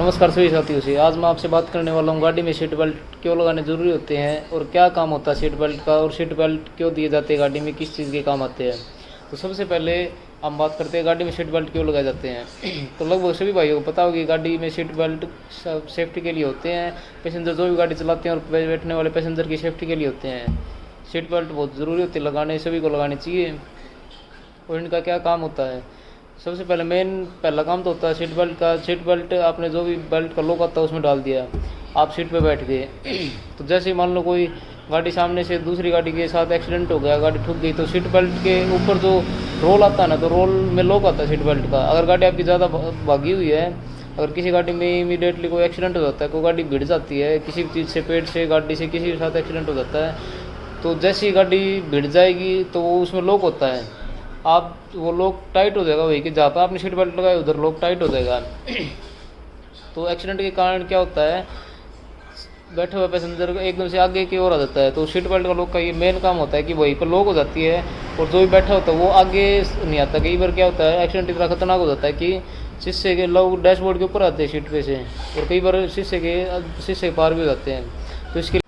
नमस्कार सभी साथियों से। आज मैं आपसे बात करने वाला हूँ गाड़ी में सीट बेल्ट क्यों लगाने ज़रूरी होते हैं और क्या काम होता है सीट बेल्ट का, और सीट बेल्ट क्यों दिए जाते हैं गाड़ी में, किस चीज़ के काम आते हैं। तो सबसे पहले हम बात करते हैं गाड़ी में सीट बेल्ट क्यों लगाए जाते हैं। तो लगभग सभी भाइयों को पता होगी गाड़ी में सीट बेल्ट सेफ्टी के लिए होते हैं। पैसेंजर जो भी गाड़ी चलाते हैं और बैठने वाले पैसेंजर की सेफ्टी के लिए होते हैं। सीट बेल्ट बहुत ज़रूरी होती है लगाने, सभी को लगानी चाहिए। और इनका क्या काम होता है, सबसे पहले पहला काम तो होता है सीट बेल्ट का। सीट बेल्ट आपने जो भी बेल्ट का लॉक आता है उसमें डाल दिया, आप सीट पे बैठ गए। तो जैसे ही मान लो कोई गाड़ी सामने से दूसरी गाड़ी के साथ एक्सीडेंट हो गया, गाड़ी ठुक गई, तो सीट बेल्ट के ऊपर जो रोल आता है ना, तो रोल में लॉक आता है सीट बेल्ट का। अगर गाड़ी आपकी ज़्यादा भागी हुई है, अगर किसी गाड़ी में इमीडिएटली कोई एक्सीडेंट हो जाता है, कोई गाड़ी भिड़ जाती है किसी चीज़ से, पेड़ से, गाड़ी से, किसी के साथ एक्सीडेंट हो जाता है, तो जैसी गाड़ी भिड़ जाएगी तो वो उसमें लॉक होता है। आप वो लॉक टाइट हो जाएगा, वही कि जहाँ पर आपने सीट बेल्ट लगाया उधर लॉक टाइट हो जाएगा। तो एक्सीडेंट के कारण क्या होता है, बैठे हुए पैसेंजर एकदम से आगे की ओर आ जाता है। तो सीट बेल्ट का लॉक का ये मेन काम होता है कि वहीं पर लॉक हो जाती है और जो भी बैठा होता है वो आगे नहीं आता। कई बार क्या होता है, एक्सीडेंट इतना खतरनाक हो जाता है कि शीशे के लोग डैशबोर्ड के ऊपर आते हैं सीट पे से, और कई बार शीशे के पार भी हो जाते हैं। तो इसके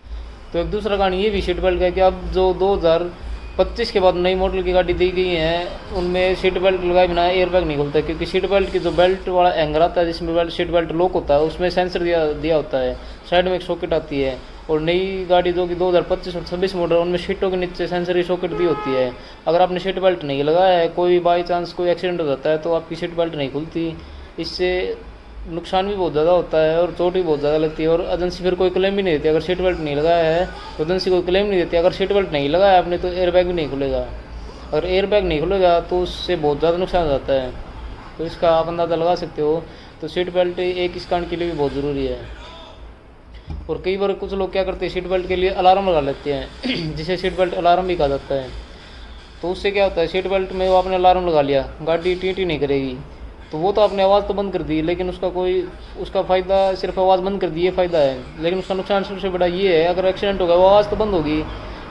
तो एक दूसरा कारण ये भी सीट बेल्ट का है कि अब जो 2025 के बाद नई मॉडल की गाड़ी दी गई हैं उनमें सीट बेल्ट लगाए बिना एयर बैग नहीं खुलता है। क्योंकि सीट बेल्ट की जो बेल्ट वाला हैंगर आता है जिसमें सीट बेल्ट लॉक होता है, उसमें सेंसर दिया होता है, साइड में एक सॉकेट आती है। और नई गाड़ी जो कि 2025 और 26 मॉडल, उनमें सीटों के नीचे सेंसर की सॉकेट दी होती है। अगर आपने सीट बेल्ट नहीं लगाया है, कोई बाई चांस कोई एक्सीडेंट हो जाता है तो आपकी सीट बेल्ट नहीं खुलती। इससे नुकसान भी बहुत ज़्यादा होता है और चोट भी बहुत ज़्यादा लगती है। और एजेंसी फिर कोई क्लेम भी नहीं देती अगर सीट बेल्ट नहीं लगाया है, तो एजेंसी कोई क्लेम नहीं देती। अगर सीट बेल्ट नहीं लगाया आपने तो एयर बैग भी नहीं खुलेगा, अगर एयर बैग नहीं खुलेगा तो उससे बहुत ज़्यादा नुकसान हो जाता है। तो इसका आप अंदाज़ा लगा सकते हो। तो सीट बेल्ट एक इस कारण के लिए भी बहुत ज़रूरी है। और कई बार कुछ लोग क्या करते हैं, सीट बेल्ट के लिए अलार्म लगा लेते हैं जिसे सीट बेल्ट अलार्म भी कहा जाता है। तो उससे क्या होता है, सीट बेल्ट में वो आपने अलार्म लगा लिया, गाड़ी टी नहीं करेगी, तो वो तो आपने आवाज़ तो बंद कर दी, लेकिन उसका फ़ायदा सिर्फ आवाज़ बंद कर दी, ये फ़ायदा है। लेकिन उसका नुकसान सबसे बड़ा ये है, अगर एक्सीडेंट हो गया वो आवाज़ तो बंद होगी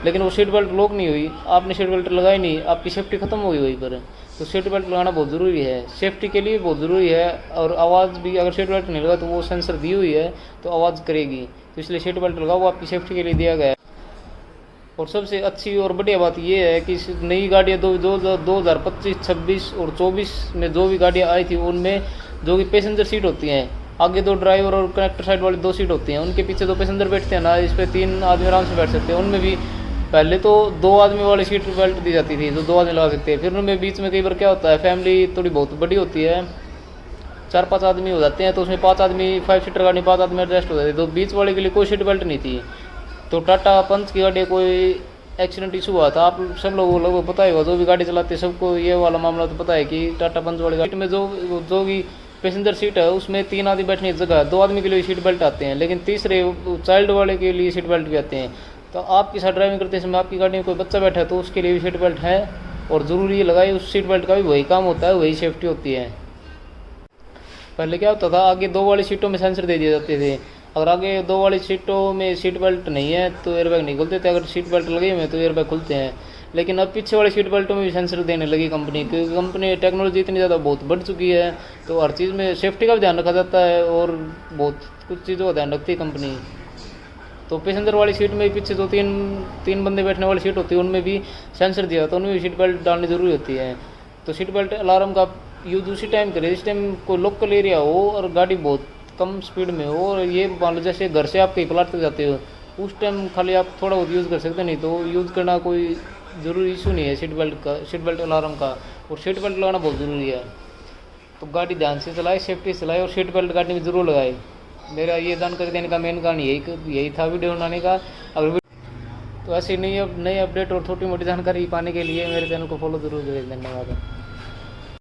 लेकिन वो सीट बेल्ट लॉक नहीं हुई, आपने सीट बेल्ट लगाई नहीं, आपकी सेफ्टी खत्म हो गई वहीं पर। तो सीट बेल्ट लगाना बहुत ज़रूरी है, सेफ्टी के लिए बहुत ज़रूरी है। और आवाज़ भी, अगर सीट बेल्ट नहीं लगा तो वो सेंसर दी हुई है तो आवाज़ करेगी। तो इसलिए सीट बेल्ट लगाओ, वो आपकी सेफ्टी के लिए दिया गया है। और सबसे अच्छी और बढ़िया बात यह है कि नई गाड़ियाँ 2025, 26 और 24 में जो भी गाड़ियाँ आई थी उनमें जो कि पैसेंजर सीट होती हैं, आगे 2 ड्राइवर और कनेक्टर साइड वाली 2 सीट होती हैं, उनके पीछे 2 पैसेंजर बैठते हैं ना, इस पर 3 आदमी आराम से बैठ सकते हैं। उनमें भी पहले तो 2 आदमी वाली सीट बेल्ट दी जाती थी जो 2 आदमी लगा सकते हैं। फिर उनमें बीच में कई बार क्या होता है, फैमिली थोड़ी बहुत बड़ी होती है, 4-5 आदमी हो जाते हैं, तो उसमें 5 आदमी 5 सीटर गाड़ी 5 आदमी एडजस्ट हो जाते हैं। तो बीच वाले के लिए कोई सीट बेल्ट नहीं थी। तो टाटा पंच की गाड़ी कोई एक्सीडेंट इशू हुआ था, आप सब लोगों को पता ही होगा, जो भी गाड़ी चलाते हैं सबको ये वाला मामला तो पता है कि टाटा पंच वाली गाड़ी में जो भी पैसेंजर सीट है उसमें 3 आदमी बैठने की जगह 2 आदमी के लिए सीट बेल्ट आते हैं, लेकिन तीसरे चाइल्ड वाले के लिए सीट बेल्ट भी आते हैं। तो आपके साथ ड्राइविंग करते समय आपकी गाड़ी में कोई बच्चा बैठा है तो उसके लिए भी सीट बेल्ट है और ज़रूरी लगाई। उस सीट बेल्ट का भी वही काम होता है, वही सेफ्टी होती है। पहले क्या होता था, आगे 2 वाली सीटों में सेंसर दे दिए जाते थे, अगर आगे 2 वाली सीटों में सीट बेल्ट नहीं है तो एयरबैग नहीं खुलते थे, अगर सीट बेल्ट लगे हुए हैं तो एयरबैग खुलते हैं। लेकिन अब पीछे वाली सीट बेल्टों में भी सेंसर देने लगी कंपनी, क्योंकि कंपनी टेक्नोलॉजी इतनी ज़्यादा बहुत बढ़ चुकी है, तो हर चीज़ में सेफ्टी का भी ध्यान रखा जाता है और बहुत कुछ चीज़ों का ध्यान रखती है कंपनी। तो पैसेंजर वाली सीट में पीछे जो तीन बंदे बैठने वाली सीट होती है उनमें भी सेंसर दिया होता है, उनमें भी सीट बेल्ट डालनी ज़रूरी होती है। तो सीट बेल्ट अलार्म का यूज़ उसी टाइम करें जिस टाइम कोई लोकल एरिया हो और गाड़ी बहुत कम स्पीड में हो, और ये मान लो जैसे घर से आप कहीं प्लाट तक जाते हो उस टाइम खाली आप थोड़ा बहुत यूज़ कर सकते, नहीं तो यूज़ करना कोई ज़रूरी इशू नहीं है सीट बेल्ट अलार्म का। और सीट बेल्ट लगाना बहुत ज़रूरी है। तो गाड़ी ध्यान से चलाए, सेफ्टी से चलाए और सीट बेल्ट गाड़ी में ज़रूर लगाए। मेरा ये जानकारी देने का मेन कारण यही था वीडियो बनाने का। अगर तो ऐसी नई अपडेट और छोटी मोटी जानकारी पाने के लिए मेरे चैनल को फॉलो जरूर करें। धन्यवाद।